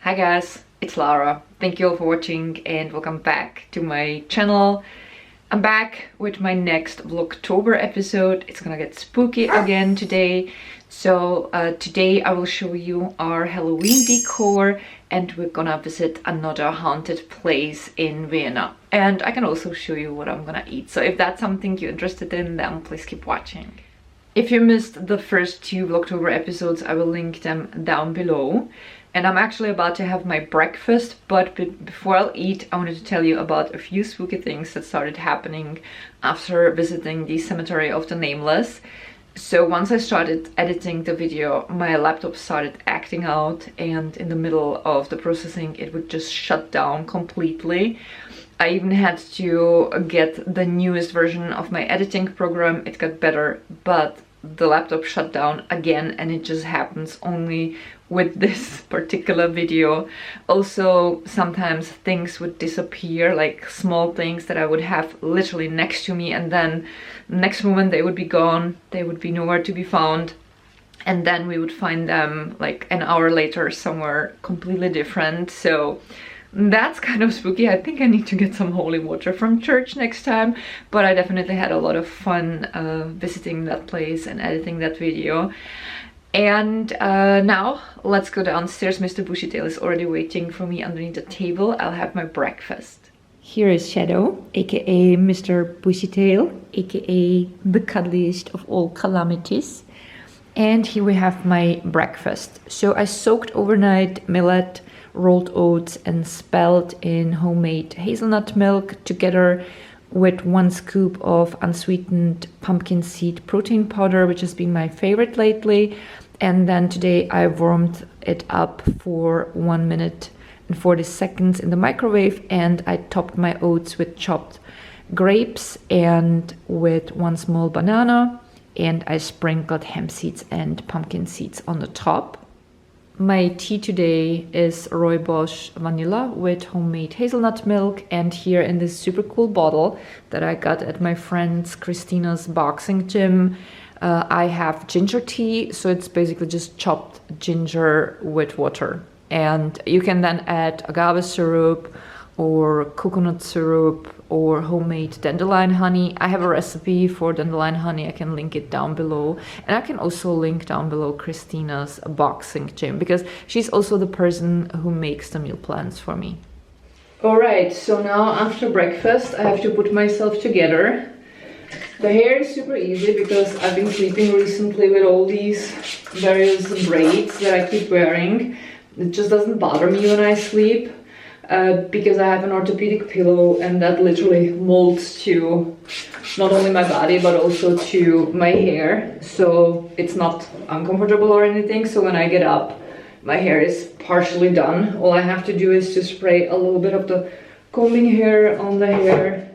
Hi guys, it's Lara. Thank you all for watching and welcome back to my channel. I'm back with my next Vlogtober episode. It's gonna get spooky again today. So today I will show you our Halloween decor and we're gonna visit another haunted place in Vienna. And I can also show you what I'm gonna eat. So if that's something you're interested in, then please keep watching. If you missed the first two Vlogtober episodes, I will link them down below. And I'm actually about to have my breakfast, but before I'll eat, I wanted to tell you about a few spooky things that started happening after visiting the Cemetery of the Nameless. So once I started editing the video, my laptop started acting out, and in the middle of the processing, it would just shut down completely. I even had to get the newest version of my editing program. It got better, but the laptop shut down again, and it just happens only with this particular video. Also, sometimes things would disappear, like small things that I would have literally next to me, and then next moment they would be gone, they would be nowhere to be found, and then we would find them like an hour later somewhere completely different. So that's kind of spooky. I think I need to get some holy water from church next time, but I definitely had a lot of fun visiting that place and editing that video. And now let's go downstairs. Mr. Bushytail is already waiting for me underneath the table. I'll have my breakfast. Here is Shadow, aka Mr. Bushytail, aka the cuddliest of all calamities. And here we have my breakfast. So I soaked overnight millet, rolled oats and spelled in homemade hazelnut milk together with 1 scoop of unsweetened pumpkin seed protein powder, which has been my favorite lately. And then today I warmed it up for 1 minute and 40 seconds in the microwave, and I topped my oats with chopped grapes and with 1 small banana, and I sprinkled hemp seeds and pumpkin seeds on the top. My tea today is rooibos vanilla with homemade hazelnut milk, and here in this super cool bottle that I got at my friend's Christina's boxing gym, I have ginger tea. So it's basically just chopped ginger with water, and you can then add agave syrup or coconut syrup or homemade dandelion honey. I have a recipe for dandelion honey. I can link it down below, and I can also link down below Christina's boxing gym, because she's also the person who makes the meal plans for me. All right, so now after breakfast I have to put myself together. The hair is super easy because I've been sleeping recently with all these various braids that I keep wearing. It just doesn't bother me when I sleep. Because I have an orthopedic pillow, and that literally molds to not only my body but also to my hair, so it's not uncomfortable or anything. So when I get up, my hair is partially done. All I have to do is to spray a little bit of the combing hair on the hair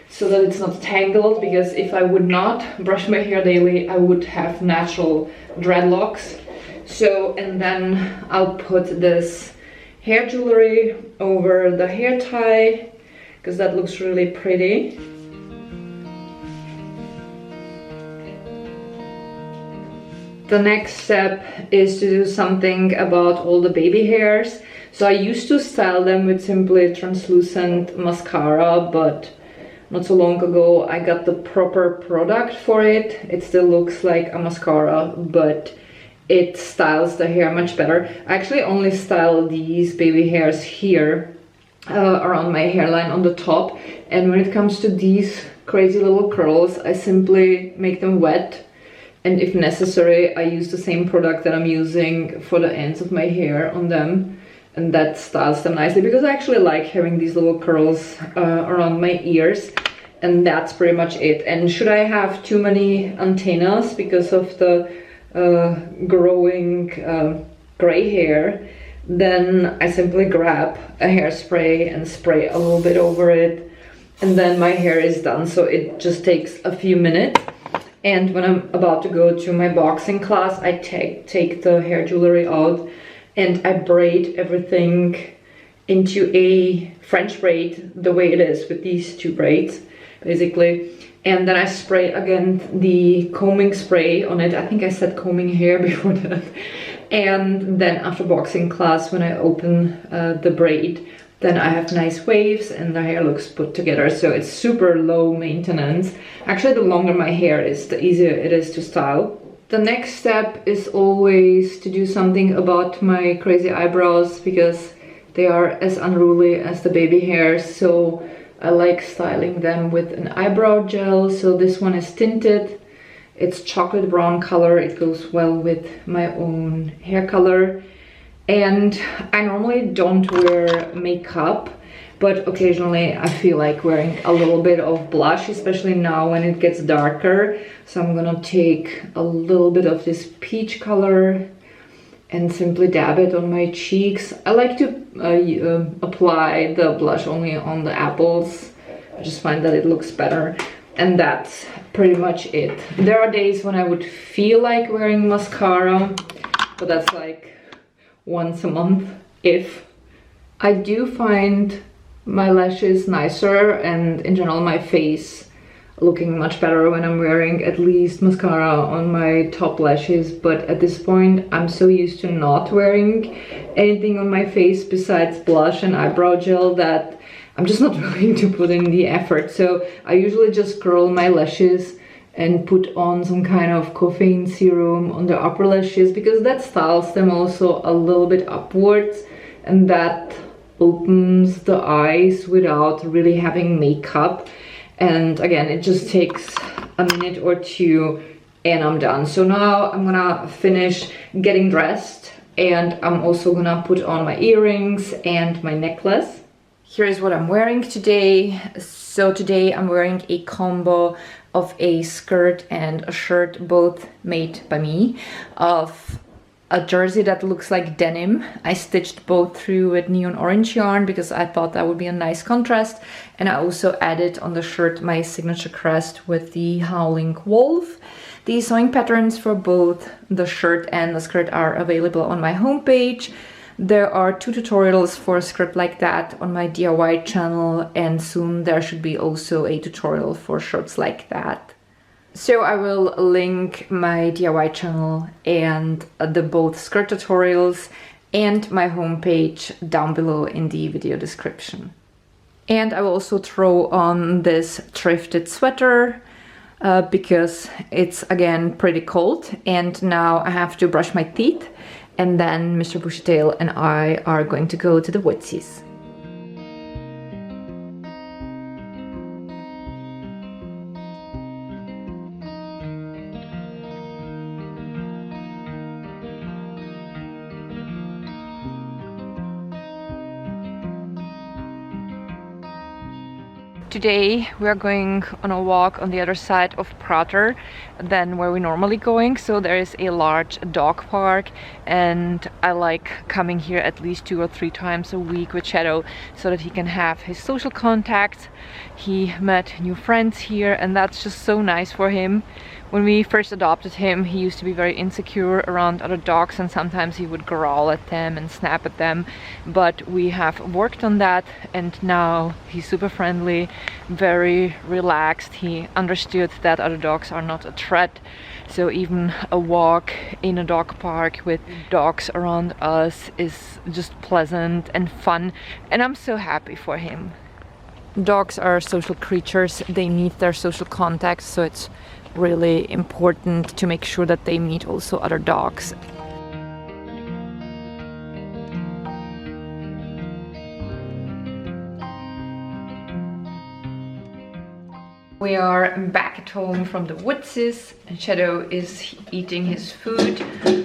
so that it's not tangled, because if I would not brush my hair daily, I would have natural dreadlocks. So, and then I'll put this hair jewelry over the hair tie, because that looks really pretty. The next step is to do something about all the baby hairs. So I used to style them with simply translucent mascara, but not so long ago I got the proper product for it. It still looks like a mascara, but it styles the hair much better. I actually only style these baby hairs here around my hairline on the top, and when it comes to these crazy little curls, I simply make them wet, and if necessary I use the same product that I'm using for the ends of my hair on them, and that styles them nicely, because I actually like having these little curls around my ears. And that's pretty much it. And should I have too many antennas because of the growing gray hair, then I simply grab a hairspray and spray a little bit over it, and then my hair is done. So it just takes a few minutes. And when I'm about to go to my boxing class, I take the hair jewelry out and I braid everything into a French braid, the way it is with these two braids basically. And then I spray again the combing spray on it. I think I said combing hair before that. And then after boxing class, when I open the braid, then I have nice waves and the hair looks put together. So it's super low maintenance. Actually, the longer my hair is, the easier it is to style. The next step is always to do something about my crazy eyebrows, because they are as unruly as the baby hairs. So I like styling them with an eyebrow gel. So this one is tinted. It's chocolate brown color. It goes well with my own hair color. And I normally don't wear makeup, but occasionally I feel like wearing a little bit of blush, especially now when it gets darker. So I'm gonna take a little bit of this peach color and simply dab it on my cheeks. I like to apply the blush only on the apples. I just find that it looks better. And that's pretty much it. There are days when I would feel like wearing mascara, but that's like once a month, if. I do find my lashes nicer and in general my face looking much better when I'm wearing at least mascara on my top lashes, but at this point I'm so used to not wearing anything on my face besides blush and eyebrow gel that I'm just not willing to put in the effort. So I usually just curl my lashes and put on some kind of caffeine serum on the upper lashes, because that styles them also a little bit upwards, and that opens the eyes without really having makeup. And again, it just takes a minute or two and I'm done. So now I'm gonna finish getting dressed, and I'm also gonna put on my earrings and my necklace. Here is what I'm wearing today. So today I'm wearing a combo of a skirt and a shirt, both made by me, of a jersey that looks like denim. I stitched both through with neon orange yarn because I thought that would be a nice contrast, and I also added on the shirt my signature crest with the howling wolf. The sewing patterns for both the shirt and the skirt are available on my homepage. There are 2 tutorials for a skirt like that on my DIY channel, and soon there should be also a tutorial for shirts like that. So I will link my DIY channel and the both skirt tutorials and my homepage down below in the video description. And I will also throw on this thrifted sweater because it's again pretty cold, and now I have to brush my teeth. And then Mr. Bushytail and I are going to go to the wootsies. Today we are going on a walk on the other side of Prater than where we're normally going. So there is a large dog park, and I like coming here at least 2 or 3 times a week with Shadow so that he can have his social contacts. He met new friends here, and that's just so nice for him. When we first adopted him, he used to be very insecure around other dogs, and sometimes he would growl at them and snap at them. But we have worked on that, and now he's super friendly, very relaxed. He understood that other dogs are not a threat. So even a walk in a dog park with dogs around us is just pleasant and fun, and I'm so happy for him. Dogs are social creatures. They need their social contacts, so it's really important to make sure that they meet also other dogs. We are back at home from the woodsies, and Shadow is eating his food.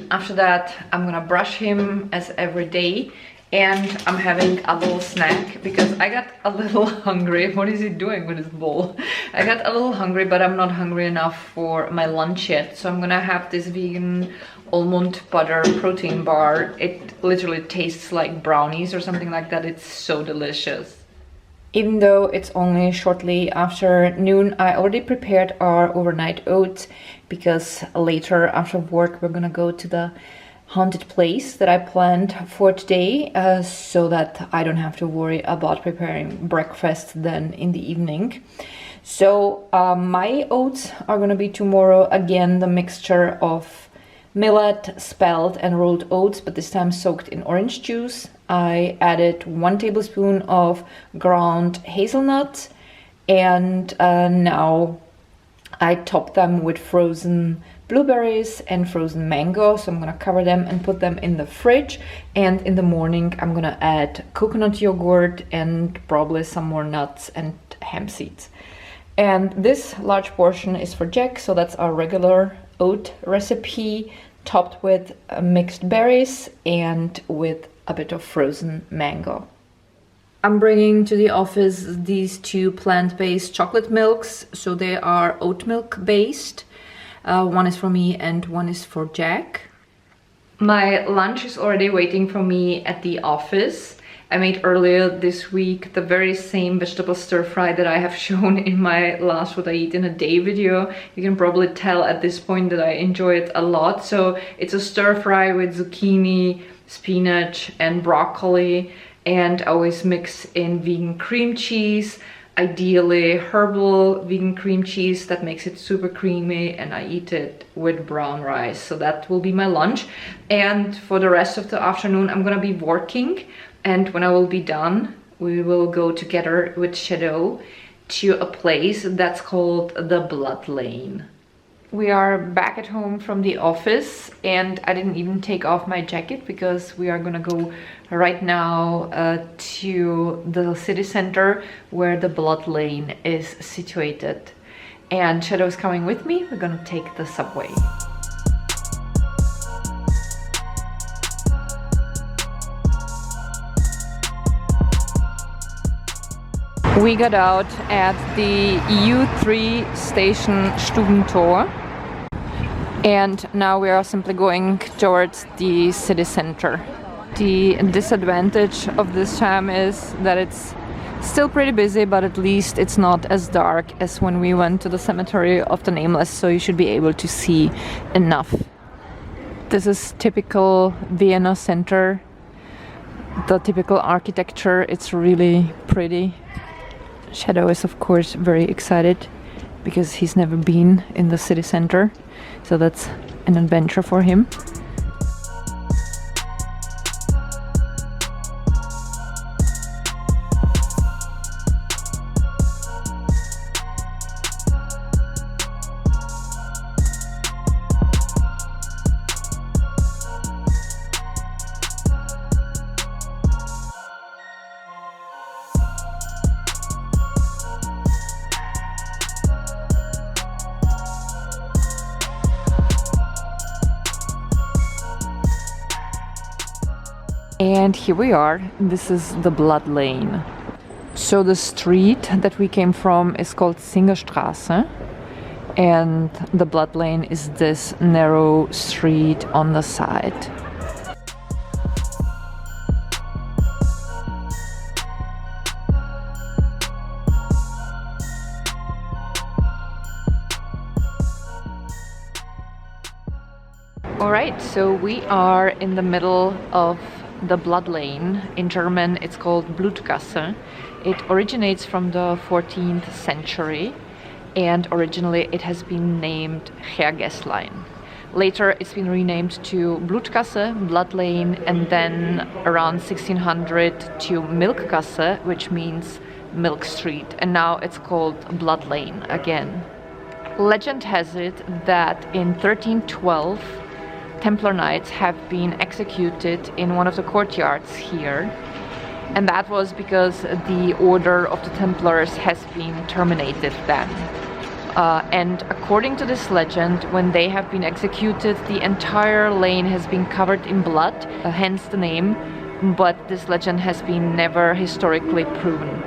After that, I'm gonna brush him as every day, and I'm having a little snack because I got a little hungry. What is he doing with his bowl? I got a little hungry, but I'm not hungry enough for my lunch yet. So I'm gonna have this vegan almond butter protein bar. It literally tastes like brownies or something like that. It's so delicious. Even though it's only shortly after noon, I already prepared our overnight oats because later after work we're gonna go to the haunted place that I planned for today, so that I don't have to worry about preparing breakfast then in the evening. So my oats are gonna be tomorrow again the mixture of millet, spelt and rolled oats, but this time soaked in orange juice. I added 1 tablespoon of ground hazelnuts, and now I top them with frozen blueberries and frozen mango. So I'm gonna cover them and put them in the fridge, and in the morning I'm gonna add coconut yogurt and probably some more nuts and hemp seeds. And this large portion is for Jack, so that's our regular oat recipe topped with mixed berries and with a bit of frozen mango. I'm bringing to the office these 2 plant-based chocolate milks. So they are oat milk based. One is for me and one is for Jack. My lunch is already waiting for me at the office. I made earlier this week the very same vegetable stir fry that I have shown in my last What I Eat in a Day video. You can probably tell at this point that I enjoy it a lot. So it's a stir fry with zucchini, spinach and broccoli, and I always mix in vegan cream cheese, ideally herbal vegan cream cheese that makes it super creamy, and I eat it with brown rice. So that will be my lunch. And for the rest of the afternoon I'm gonna be working, and when I will be done we will go together with Shadow to a place that's called the Blood Lane. We are back at home from the office, and I didn't even take off my jacket because we are gonna go right now to the city center where the Blood Lane is situated. And Shadow's coming with me. We're gonna take the subway. We got out at the U3 station Stubentor, and now we are simply going towards the city center. The disadvantage of this time is that it's still pretty busy, but at least it's not as dark as when we went to the cemetery of the Nameless, so you should be able to see enough. This is typical Vienna center, the typical architecture. It's really pretty. Shadow is of course very excited because he's never been in the city center, so that's an adventure for him. And here we are. This is the Blood Lane. So the street that we came from is called Singerstraße, and the Blood Lane is this narrow street on the side. Alright, so we are in the middle of the Blood Lane. In German it's called Blutgasse. It originates from the 14th century, and originally it has been named Hergässlein. Later it's been renamed to Blutgasse, Blood Lane, and then around 1600 to Milchgasse, which means Milk Street, and now it's called Blood Lane again. Legend has it that in 1312 Templar Knights have been executed in one of the courtyards here, and that was because the order of the Templars has been terminated then. And according to this legend, when they have been executed, the entire lane has been covered in blood, hence the name, but this legend has been never historically proven.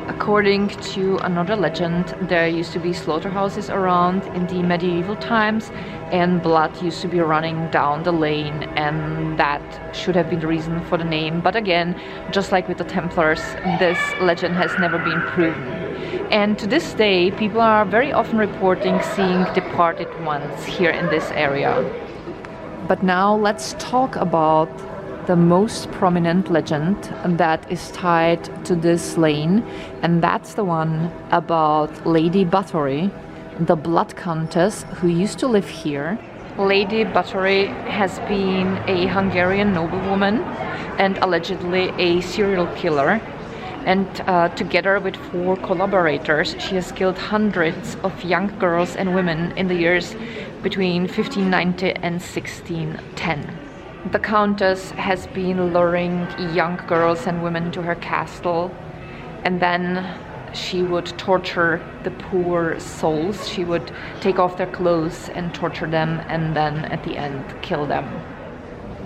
According to another legend, there used to be slaughterhouses around in the medieval times, and blood used to be running down the lane, and that should have been the reason for the name. But again, just like with the Templars, this legend has never been proven. And to this day, people are very often reporting seeing departed ones here in this area. But now let's talk about the most prominent legend that is tied to this lane, and that's the one about Lady Báthory, the Blood Countess, who used to live here. Lady Báthory has been a Hungarian noblewoman and allegedly a serial killer. And together with 4 collaborators, she has killed hundreds of young girls and women in the years between 1590 and 1610. The Countess has been luring young girls and women to her castle, and then she would torture the poor souls. She would take off their clothes and torture them, and then at the end kill them.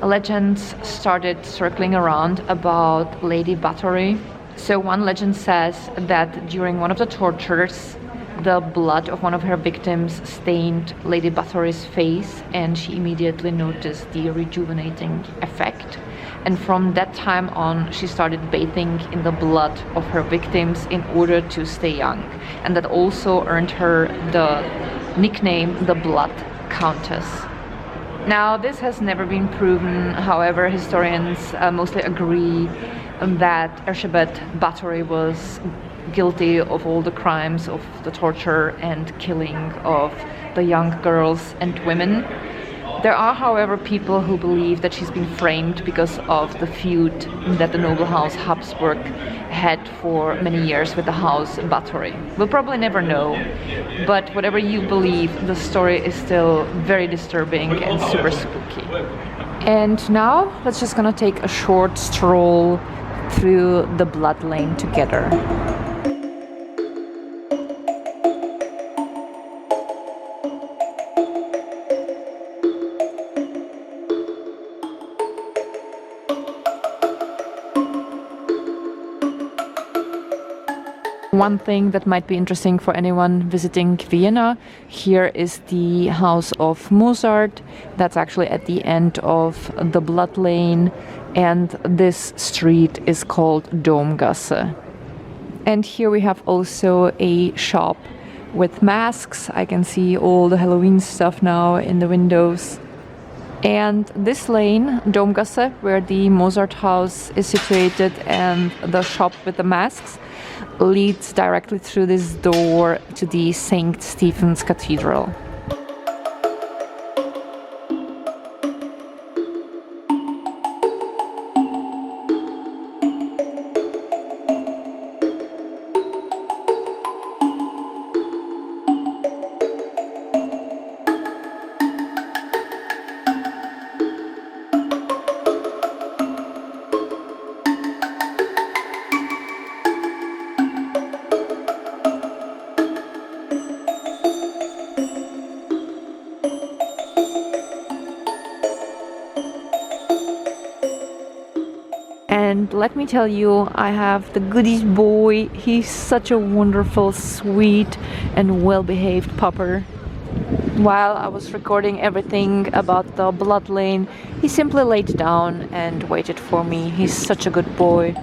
Legends started circling around about Lady Báthory. So one legend says that during one of the tortures, the blood of one of her victims stained Lady Báthory's face, and she immediately noticed the rejuvenating effect. And from that time on, she started bathing in the blood of her victims in order to stay young. And that also earned her the nickname the Blood Countess. Now, this has never been proven. However, historians mostly agree that Erzsébet Báthory was guilty of all the crimes of the torture and killing of the young girls and women. There are, however, people who believe that she's been framed because of the feud that the noble house Habsburg had for many years with the house Báthory. We'll probably never know, but whatever you believe, the story is still very disturbing and super spooky. And now, let's just gonna take a short stroll through the blood lane together. One thing that might be interesting for anyone visiting Vienna, here is the house of Mozart. That's actually at the end of the blood lane, and this street is called Domgasse. And here we have also a shop with masks. I can see all the Halloween stuff now in the windows. And this lane, Domgasse, where the Mozart house is situated and the shop with the masks, leads directly through this door to the St. Stephen's Cathedral. And let me tell you, I have the goodies boy. He's such a wonderful, sweet and well-behaved pupper. While I was recording everything about the blood lane, he simply laid down and waited for me. He's such a good boy.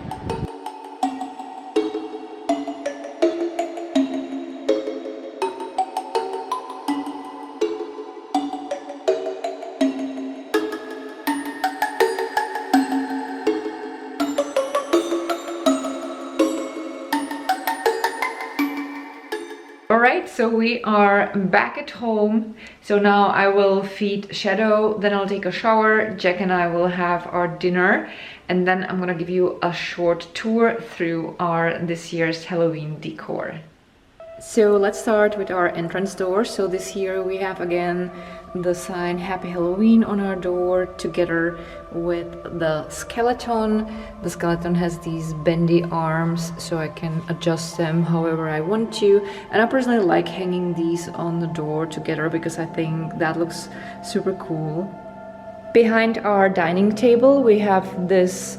Alright, so we are back at home. So now I will feed Shadow, then I'll take a shower, Jack and I will have our dinner, and then I'm gonna give you a short tour through our this year's Halloween decor. So let's start with our entrance door. So this year we have again the sign Happy Halloween on our door together with the skeleton. The skeleton has these bendy arms so I can adjust them however I want to, and I personally like hanging these on the door together because I think that looks super cool. Behind our dining table we have this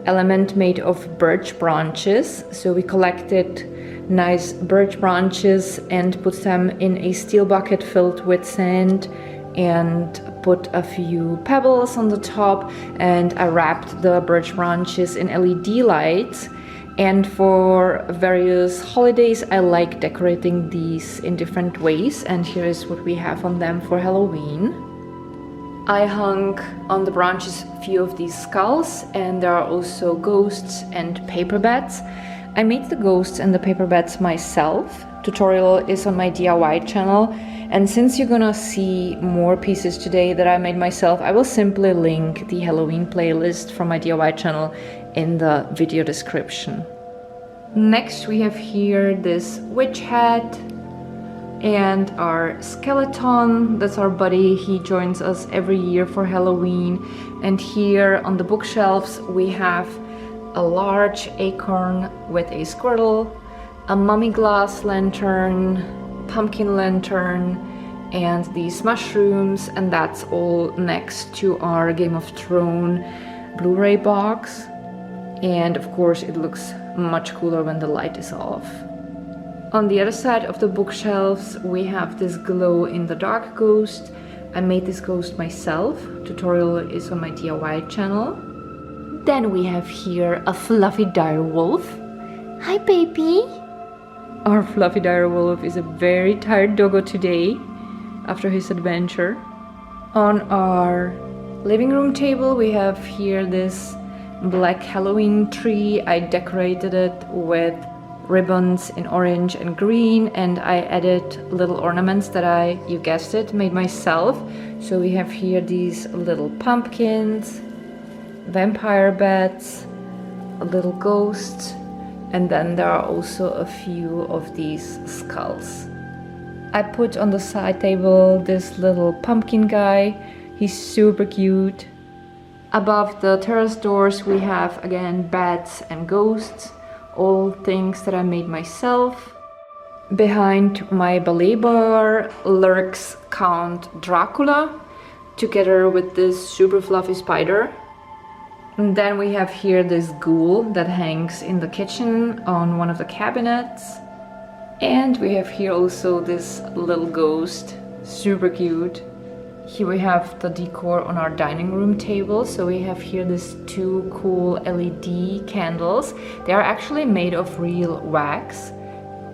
element made of birch branches. So we collected nice birch branches and put them in a steel bucket filled with sand and put a few pebbles on the top, and I wrapped the birch branches in LED lights. And for various holidays I like decorating these in different ways, and here is what we have on them for Halloween. I hung on the branches a few of these skulls, and there are also ghosts and paper bats. I made the ghosts and the paper bats myself tutorial is on my DIY channel. And since you're gonna see more pieces today that I made myself, I will simply link the Halloween playlist from my DIY channel in the video description. Next we have here this witch hat and our skeleton. That's our buddy. He joins us every year for Halloween. And here on the bookshelves we have a large acorn with a squirrel, a mummy glass lantern, pumpkin lantern, and these mushrooms, and that's all next to our Game of Thrones Blu-ray box. And of course it looks much cooler when the light is off. On the other side of the bookshelves we have this glow-in-the-dark ghost. I made this ghost myself. Tutorial is on my DIY channel. Then we have here a fluffy direwolf. Hi baby! Our fluffy direwolf is a very tired doggo today after his adventure. On our living room table we have here this black Halloween tree. I decorated it with ribbons in orange and green, and I added little ornaments that I, you guessed it, made myself. So we have here these little pumpkins, vampire bats, a little ghost, and then there are also a few of these skulls. I put on the side table this little pumpkin guy. He's super cute. Above the terrace doors we have again bats and ghosts, all things that I made myself. Behind my ballet bar lurks Count Dracula together with this super fluffy spider. And then we have here this ghoul that hangs in the kitchen on one of the cabinets. And we have here also this little ghost, super cute. Here we have the decor on our dining room table. So we have here these two cool LED candles. They are actually made of real wax.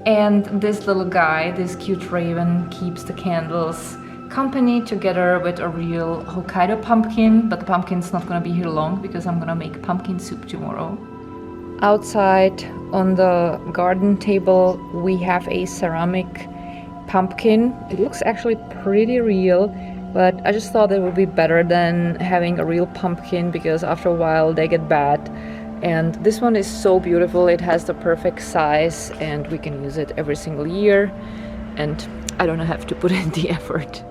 And this little guy, this cute raven, keeps the candles company together with a real Hokkaido pumpkin. But the pumpkin's not gonna be here long because I'm gonna make pumpkin soup tomorrow. Outside on the garden table we have a ceramic pumpkin. It looks actually pretty real, but I just thought it would be better than having a real pumpkin because after a while they get bad. And this one is so beautiful. It has the perfect size and we can use it every single year. And I don't have to put in the effort.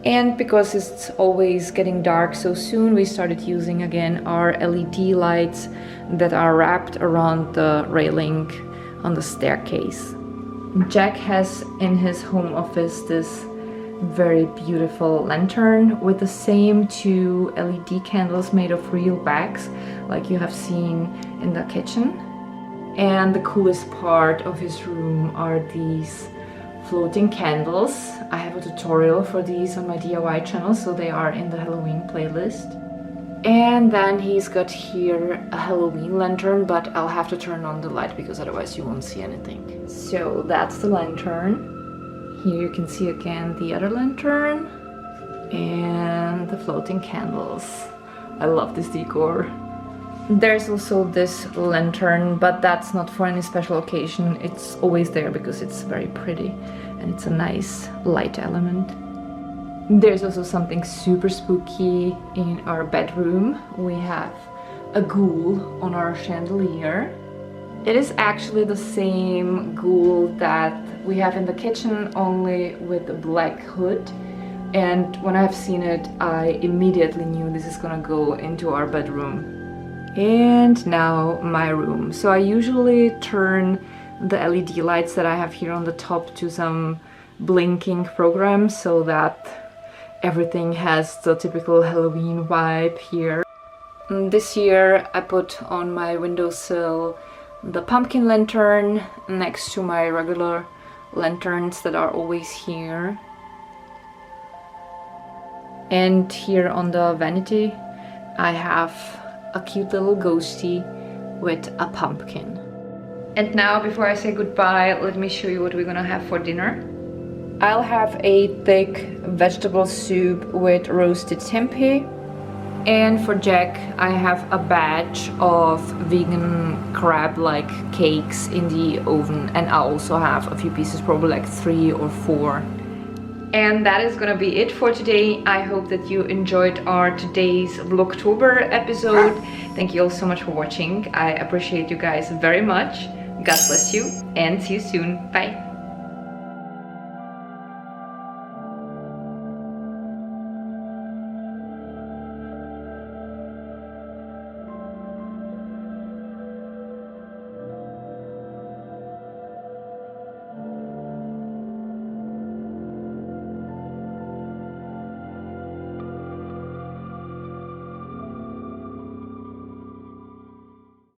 And because it's always getting dark so soon, we started using again our LED lights that are wrapped around the railing on the staircase. Jack has in his home office this very beautiful lantern with the same two LED candles made of real wax like you have seen in the kitchen. And the coolest part of his room are these floating candles. I have a tutorial for these on my DIY channel, so they are in the Halloween playlist. And then he's got here a Halloween lantern, but I'll have to turn on the light because otherwise you won't see anything. So that's the lantern. Here you can see again the other lantern and the floating candles. I love this decor. There's also this lantern, but that's not for any special occasion. It's always there because it's very pretty and it's a nice light element. There's also something super spooky in our bedroom. We have a ghoul on our chandelier. It is actually the same ghoul that we have in the kitchen, only with a black hood. And when I've seen it, I immediately knew this is gonna go into our bedroom. And now my room. So I usually turn the LED lights that I have here on the top to some blinking program so that everything has the typical Halloween vibe here. This year I put on my windowsill the pumpkin lantern next to my regular lanterns that are always here. And here on the vanity I have a cute little ghosty with a pumpkin. And now before I say goodbye, let me show you what we're gonna have for dinner. I'll have a thick vegetable soup with roasted tempeh. And for Jack, I have a batch of vegan crab-like cakes in the oven, and I also have a few pieces, probably like 3 or 4. And that is gonna be it for today. I hope that you enjoyed our today's Vlogtober episode. Thank you all so much for watching. I appreciate you guys very much. God bless you and see you soon. Bye.